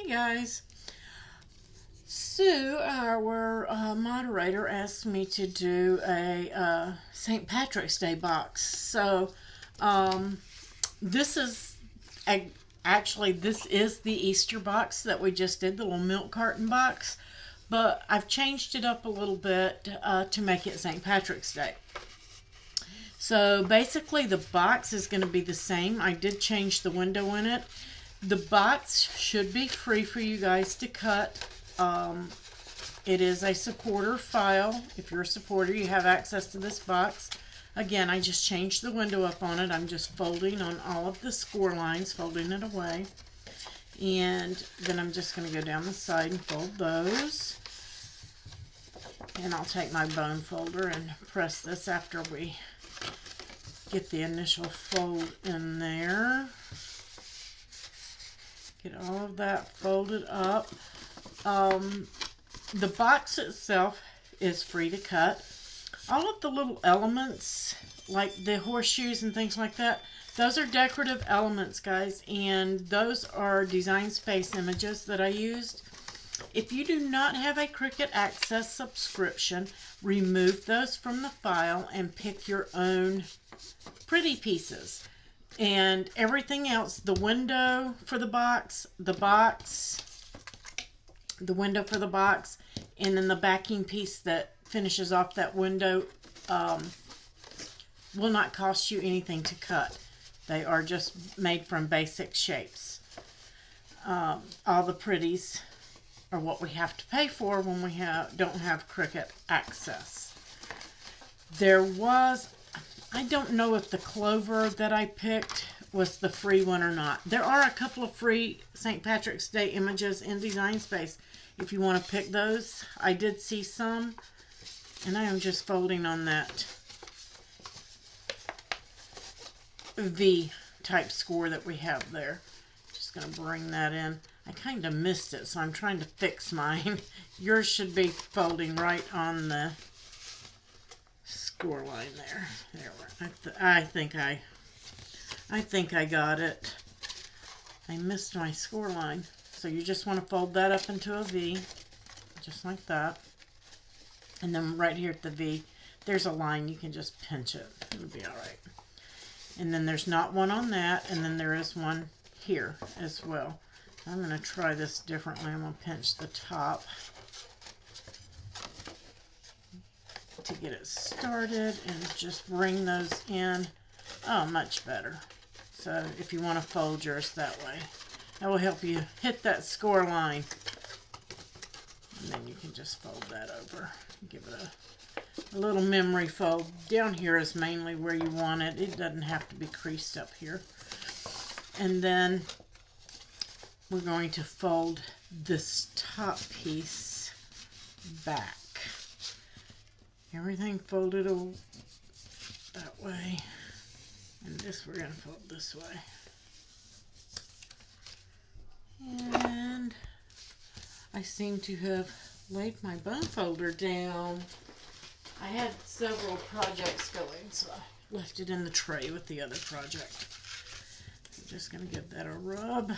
Hey guys, Sue, our moderator, asked me to do a St. Patrick's Day box. So this is actually this is the Easter box that we just did, the little milk carton box, but I've changed it up a little bit to make it St. Patrick's Day. So basically the box is going to be the same. I did change the window in it. The box should be free for you guys to cut. It is a supporter file. If you're a supporter, you have access to this box. Again, I just changed the window up on it. I'm just folding on all of the score lines, folding it away. And then I'm just going to go down the side and fold those. And I'll take my bone folder and press this after we get the initial fold in there. Get all of that folded up. The box itself is free to cut. All of the little elements, like the horseshoes and things like that, those are decorative elements, guys, and those are Design Space images that I used. If you do not have a Cricut Access subscription, remove those from the file and pick your own pretty pieces. And everything else, the window for the box, the window for the box, and then the backing piece that finishes off that window will not cost you anything to cut. They are just made from basic shapes. All the pretties are what we have to pay for when we don't have Cricut Access. There was, I don't know if the clover that I picked was the free one or not. There are a couple of free St. Patrick's Day images in Design Space if you want to pick those. I did see some, and I am just folding on that V type score that we have there. Just going to bring that in. I kind of missed it, so I'm trying to fix mine. Yours should be folding right on the score line there. I think I got it. I missed my score line. So you just want to fold that up into a V, just like that. And then right here at the V, there's a line. You can just pinch it. It'll be all right. And then there's not one on that, and then there is one here as well. I'm going to try this differently. I'm going to pinch the top to get it started and just bring those in. Oh, much better. So if you want to fold yours that way, that will help you hit that score line. And then you can just fold that over. Give it a little memory fold. Down here is mainly where you want it. It doesn't have to be creased up here. And then we're going to fold this top piece back. Everything folded that way. And this we're going to fold this way. And I seem to have laid my bone folder down. I had several projects going, so I left it in the tray with the other project. I'm just going to give that a rub.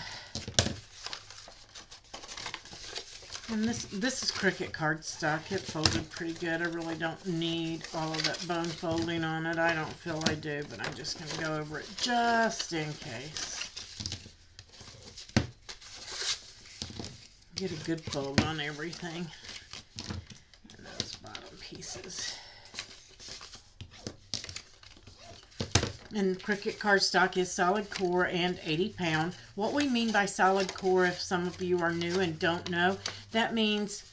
And this is Cricut cardstock. It folded pretty good. I really don't need all of that bone folding on it. I don't feel I do, but I'm just going to go over it just in case. Get a good fold on everything. And those bottom pieces. And Cricut cardstock is solid core and 80 pound. What we mean by solid core, if some of you are new and don't know, that means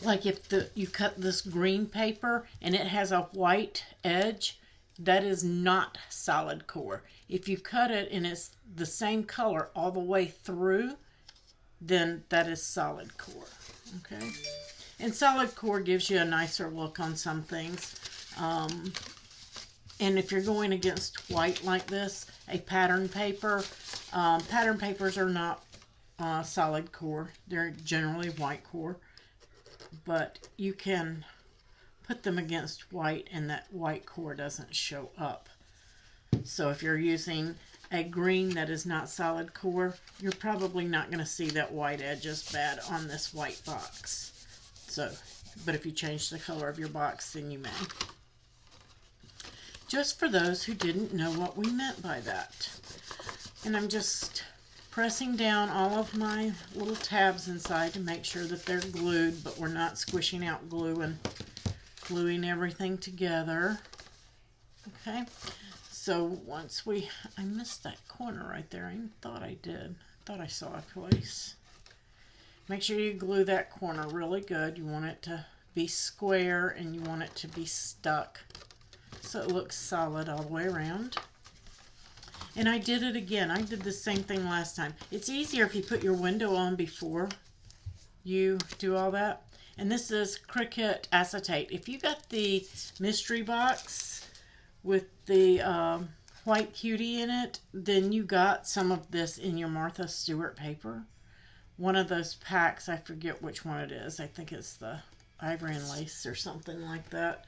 like if you cut this green paper and it has a white edge, that is not solid core. If you cut it and it's the same color all the way through, then that is solid core. Okay? And solid core gives you a nicer look on some things. And if you're going against white like this, a pattern paper, pattern papers are not solid core. They're generally white core. But you can put them against white and that white core doesn't show up. So if you're using a green that is not solid core, you're probably not going to see that white edge as bad on this white box. So, but if you change the color of your box, then you may. Just for those who didn't know what we meant by that. And I'm just pressing down all of my little tabs inside to make sure that they're glued, but we're not squishing out glue and gluing everything together. Okay, so once I missed that corner right there. I thought I did. I thought I saw a place. Make sure you glue that corner really good. You want it to be square and you want it to be stuck so it looks solid all the way around. And I did it again. I did the same thing last time. It's easier if you put your window on before you do all that. And this is Cricut acetate. If you got the mystery box with the white cutie in it, then you got some of this in your Martha Stewart paper. One of those packs, I forget which one it is. I think it's the Ivory and Lace or something like that.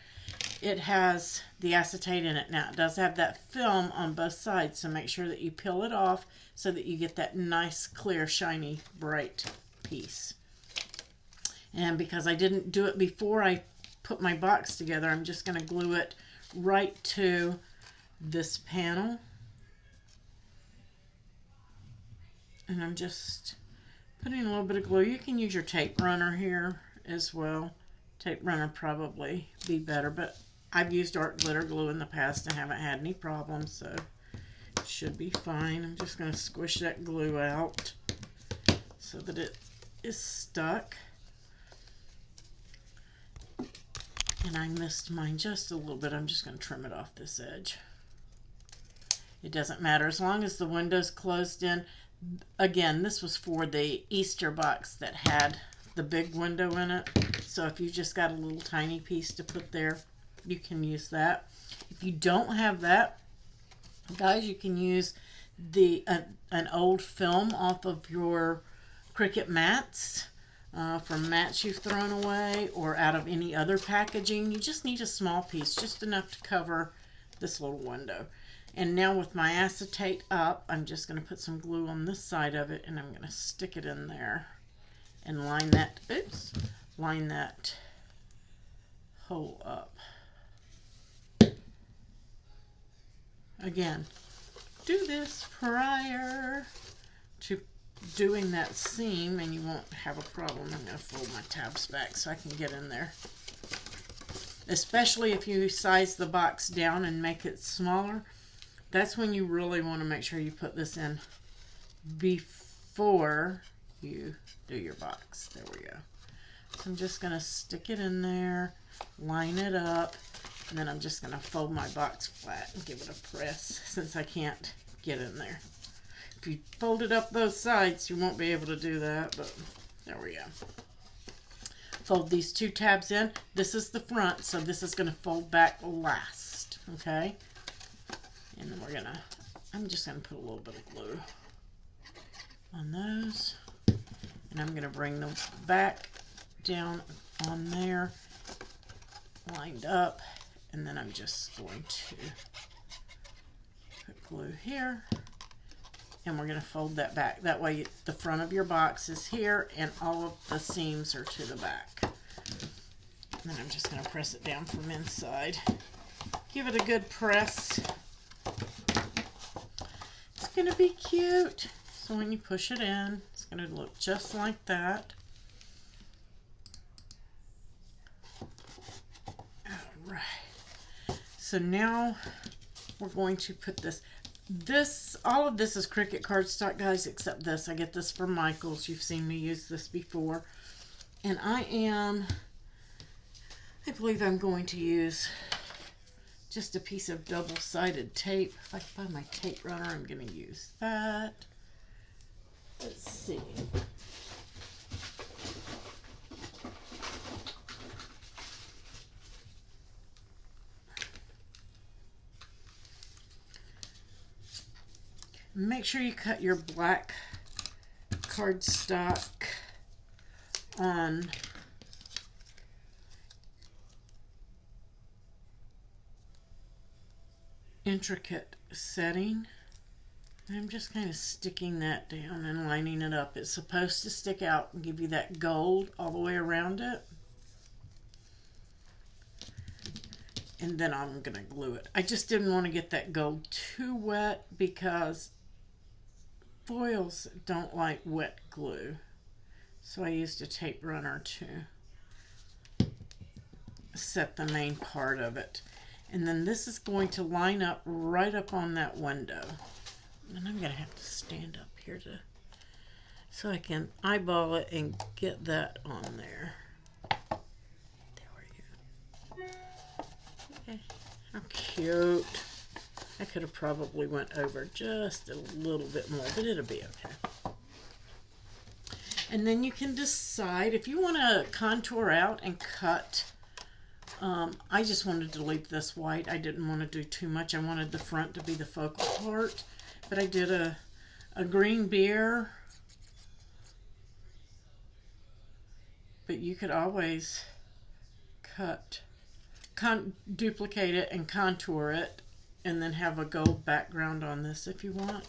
It has the acetate in it. Now, it does have that film on both sides, so make sure that you peel it off so that you get that nice, clear, shiny, bright piece. And because I didn't do it before I put my box together, I'm just going to glue it right to this panel. And I'm just putting a little bit of glue. You can use your tape runner here as well. Tape runner probably be better, but I've used art glitter glue in the past and haven't had any problems, so it should be fine. I'm just going to squish that glue out so that it is stuck. And I missed mine just a little bit. I'm just going to trim it off this edge. It doesn't matter as long as the window's closed in. Again, this was for the Easter box that had the big window in it. So if you just got a little tiny piece to put there, you can use that. If you don't have that, guys, you can use an old film off of your Cricut mats, from mats you've thrown away or out of any other packaging. You just need a small piece, just enough to cover this little window. And now with my acetate up, I'm just going to put some glue on this side of it, and I'm going to stick it in there and line that, line that hole up. Again, do this prior to doing that seam and you won't have a problem. I'm going to fold my tabs back so I can get in there. Especially if you size the box down and make it smaller, that's when you really want to make sure you put this in before you do your box. There we go. So I'm just going to stick it in there, line it up, and then I'm just going to fold my box flat and give it a press since I can't get in there. If you fold it up both sides, you won't be able to do that, but there we go. Fold these two tabs in. This is the front, so this is going to fold back last, okay? And then I'm just going to put a little bit of glue on those. And I'm going to bring them back down on there, lined up. And then I'm just going to put glue here. And we're going to fold that back. That way the front of your box is here and all of the seams are to the back. And then I'm just going to press it down from inside. Give it a good press. It's going to be cute. So when you push it in, it's going to look just like that. Alright. So now we're going to put all of this is Cricut cardstock, guys, except this. I get this from Michael's. You've seen me use this before. And I believe I'm going to use just a piece of double-sided tape. If I can find my tape runner, I'm going to use that. Let's see. Make sure you cut your black cardstock on intricate setting. I'm just kind of sticking that down and lining it up. It's supposed to stick out and give you that gold all the way around it. And then I'm going to glue it. I just didn't want to get that gold too wet because foils don't like wet glue. So I used a tape runner to set the main part of it. And then this is going to line up right up on that window. And I'm going to have to stand up here so I can eyeball it and get that on there. There we go. Okay. How cute. I could have probably went over just a little bit more, but it'll be okay. And then you can decide if you want to contour out and cut. I just wanted to leave this white. I didn't want to do too much. I wanted the front to be the focal part. But I did a green beer. But you could always duplicate it and contour it and then have a gold background on this if you want.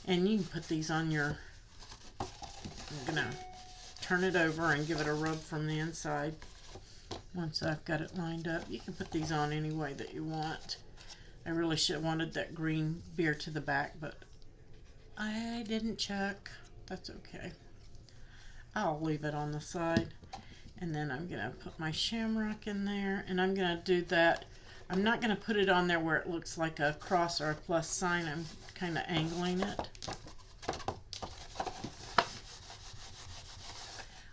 And you can put these on your, I'm gonna turn it over and give it a rub from the inside. Once I've got it lined up, you can put these on any way that you want. I really should have wanted that green beer to the back, but I didn't check. That's okay. I'll leave it on the side. And then I'm gonna put my shamrock in there, and I'm gonna do that. I'm not gonna put it on there where it looks like a cross or a plus sign. I'm kind of angling it.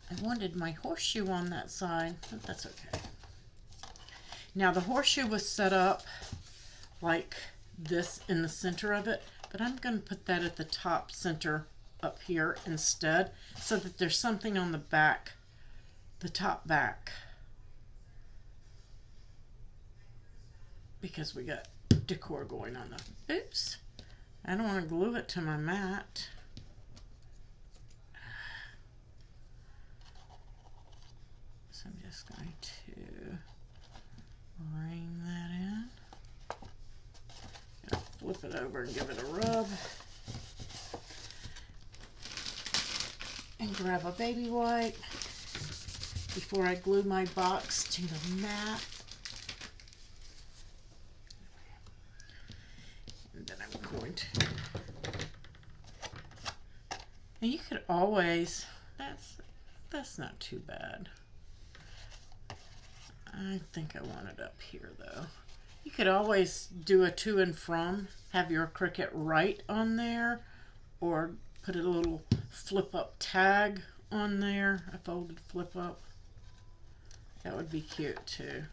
I wanted my horseshoe on that side, but that's okay. Now the horseshoe was set up like this in the center of it, but I'm going to put that at the top center up here instead, so that there's something on the back, the top back, because we got decor going on the, oops, I don't want to glue it to my mat. So I'm just going to bring that in. Flip it over and give it a rub. And grab a baby wipe before I glue my box to the mat. And then I'm going to, and you could always, that's not too bad. I think I want it up here though. You could always do a to and from, have your Cricut right on there, or put a little flip up tag on there, a folded flip up. That would be cute too.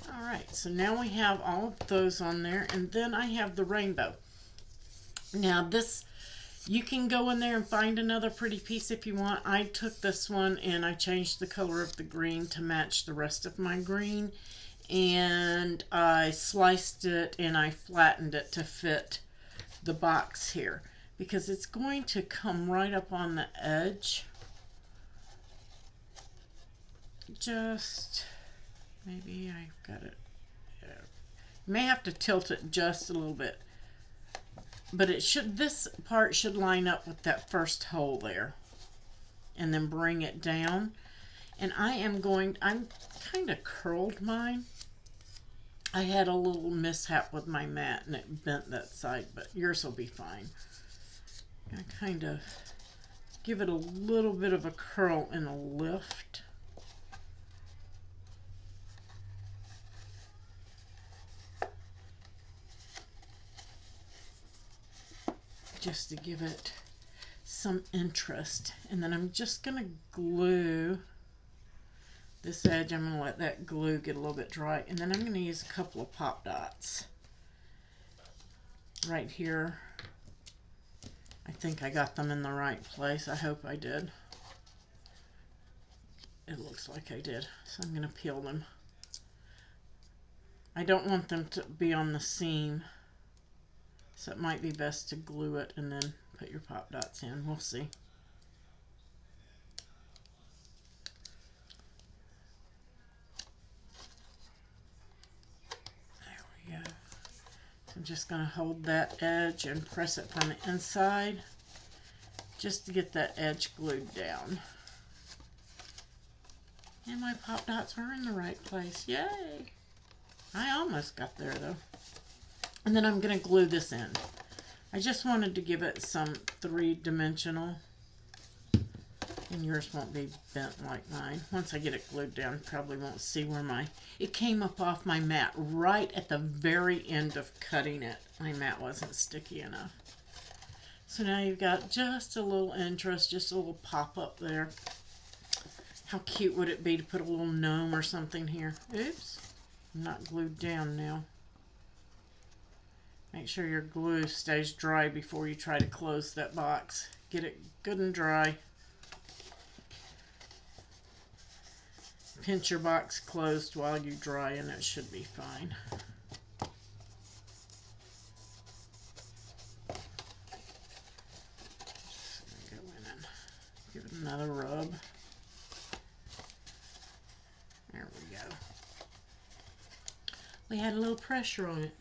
Alright, so now we have all of those on there, and then I have the rainbow. Now this, you can go in there and find another pretty piece if you want. I took this one and I changed the color of the green to match the rest of my green. And I sliced it and I flattened it to fit the box here, because it's going to come right up on the edge. Just, maybe I've got it. Yeah. You may have to tilt it just a little bit. But it should, this part should line up with that first hole there. And then bring it down. And I'm kind of curled mine. I had a little mishap with my mat and it bent that side, but yours will be fine. I kind of give it a little bit of a curl and a lift. Just to give it some interest. And then I'm just going to glue this edge. I'm going to let that glue get a little bit dry. And then I'm going to use a couple of pop dots right here. I think I got them in the right place. I hope I did. It looks like I did. So I'm going to peel them. I don't want them to be on the seam. So it might be best to glue it and then put your pop dots in. We'll see. I'm just going to hold that edge and press it from the inside just to get that edge glued down. And my pop dots are in the right place. Yay! I almost got there though. And then I'm going to glue this in. I just wanted to give it some three-dimensional. And yours won't be bent like mine. Once I get it glued down, probably won't see where it came up off my mat right at the very end of cutting it. My mat wasn't sticky enough. So now you've got just a little interest, just a little pop up there. How cute would it be to put a little gnome or something here? Oops, I'm not glued down now. Make sure your glue stays dry before you try to close that box. Get it good and dry. Pinch your box closed while you dry and it should be fine. Just gonna go in and give it another rub. There we go. We had a little pressure on it.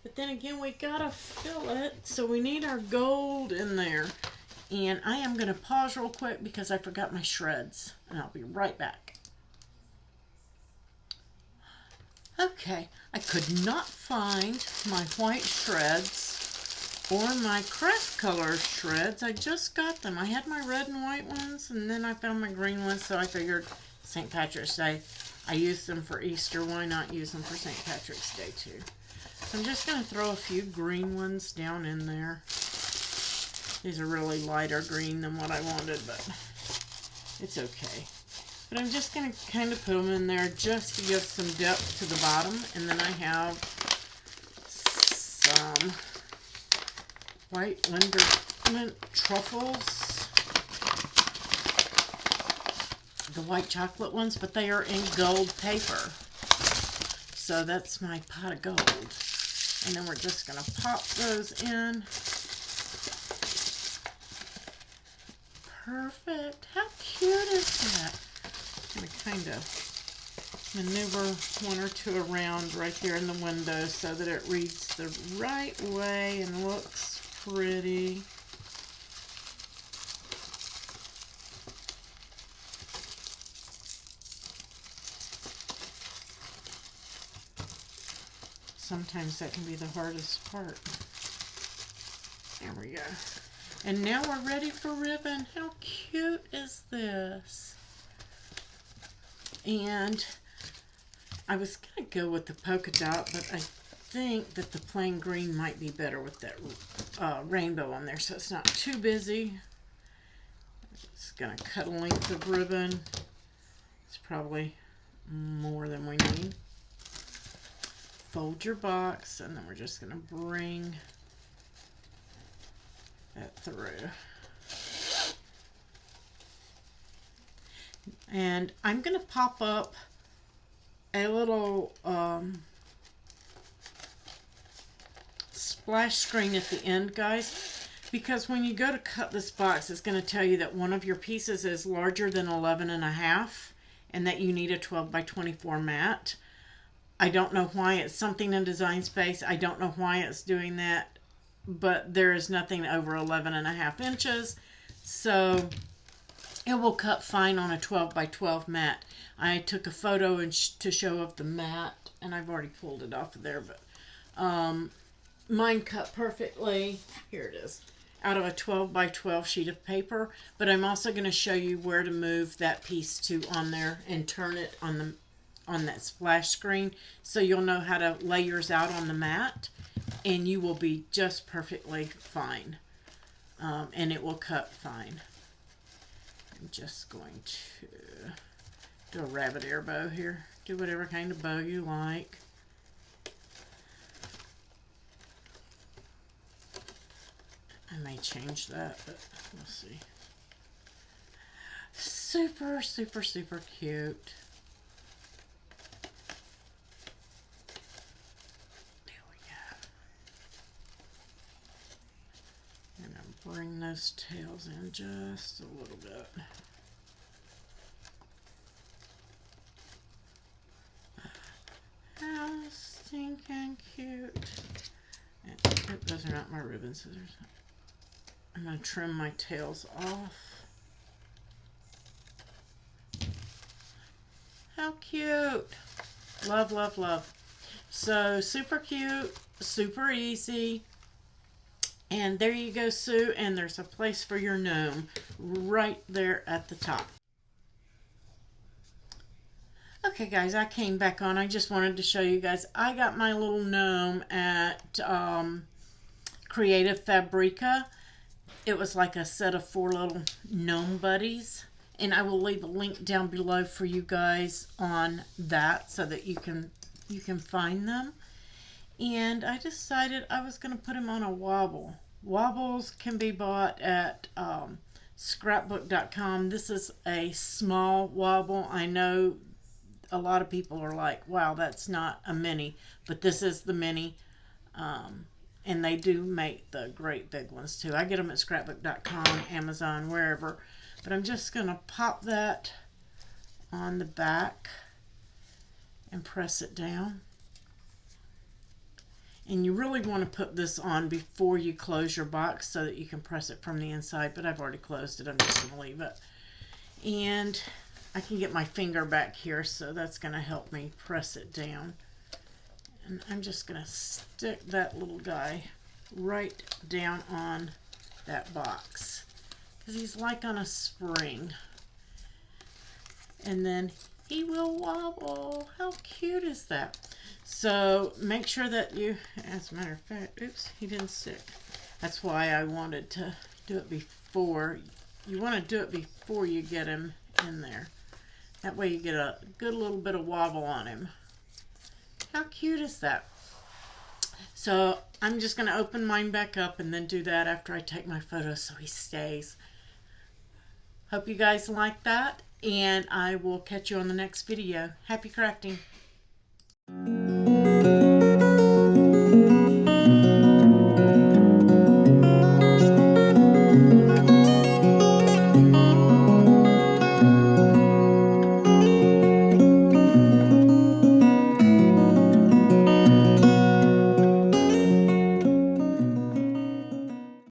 But then again, we gotta fill it, so we need our gold in there. And I am gonna pause real quick because I forgot my shreds. And I'll be right back. Okay, I could not find my white shreds or my craft color shreds. I just got them. I had my red and white ones, and then I found my green ones, so I figured St. Patrick's Day. I used them for Easter. Why not use them for St. Patrick's Day too? So I'm just going to throw a few green ones down in there. These are really lighter green than what I wanted, but it's okay. But I'm just going to kind of put them in there just to give some depth to the bottom. And then I have some white Linderment truffles. The white chocolate ones, but they are in gold paper. So that's my pot of gold. And then we're just going to pop those in. Perfect. How cute is that? I'm going to kind of maneuver one or two around right there in the window so that it reads the right way and looks pretty. Sometimes that can be the hardest part. There we go. And now we're ready for ribbon. How cute is this? And I was going to go with the polka dot, but I think that the plain green might be better with that rainbow on there, so it's not too busy. Just going to cut a length of ribbon. It's probably more than we need. Fold your box, and then we're just going to bring that through. And I'm going to pop up a little splash screen at the end, guys, because when you go to cut this box, it's going to tell you that one of your pieces is larger than 11.5 and that you need a 12 by 24 mat. I don't know why. It's something in Design Space. I don't know why it's doing that, but there is nothing over 11.5 inches, so it will cut fine on a 12 by 12 mat. I took a photo to show of the mat, and I've already pulled it off of there, but mine cut perfectly. Here it is, out of a 12 by 12 sheet of paper. But I'm also going to show you where to move that piece to on there and turn it on that splash screen, so you'll know how to lay yours out on the mat, and you will be just perfectly fine, and it will cut fine. I'm just going to do a rabbit ear bow here. Do whatever kind of bow you like. I may change that, but we'll see. Super, super, super cute. There we go. And I'll bring those tails in just a little bit. How stinking cute. And Nope, those are not my ribbon scissors. I'm going to trim my tails off. How cute. Love, love, love. So super cute, super easy. And there you go, Sue. And there's a place for your gnome right there at the top. Okay, guys, I came back on. I just wanted to show you guys. I got my little gnome at Creative Fabrica. It was like a set of 4 little gnome buddies. And I will leave a link down below for you guys on that so that you can find them. And I decided I was going to put him on a wobble. Wobbles can be bought at scrapbook.com. This is a small wobble. I know a lot of people are like, wow, that's not a mini, but this is the mini. And they do make the great big ones too. I get them at scrapbook.com, Amazon, wherever. But I'm just going to pop that on the back and press it down. And you really want to put this on before you close your box so that you can press it from the inside. But I've already closed it. I'm just going to leave it. And I can get my finger back here, so that's going to help me press it down. And I'm just going to stick that little guy right down on that box, because he's like on a spring. And then he will wobble. How cute is that? So make sure that you, as a matter of fact, oops, he didn't stick. That's why I wanted to do it before. You want to do it before you get him in there. That way you get a good little bit of wobble on him. How cute is that? So I'm just going to open mine back up and then do that after I take my photo so he stays. Hope you guys like that, and I will catch you on the next video. Happy crafting!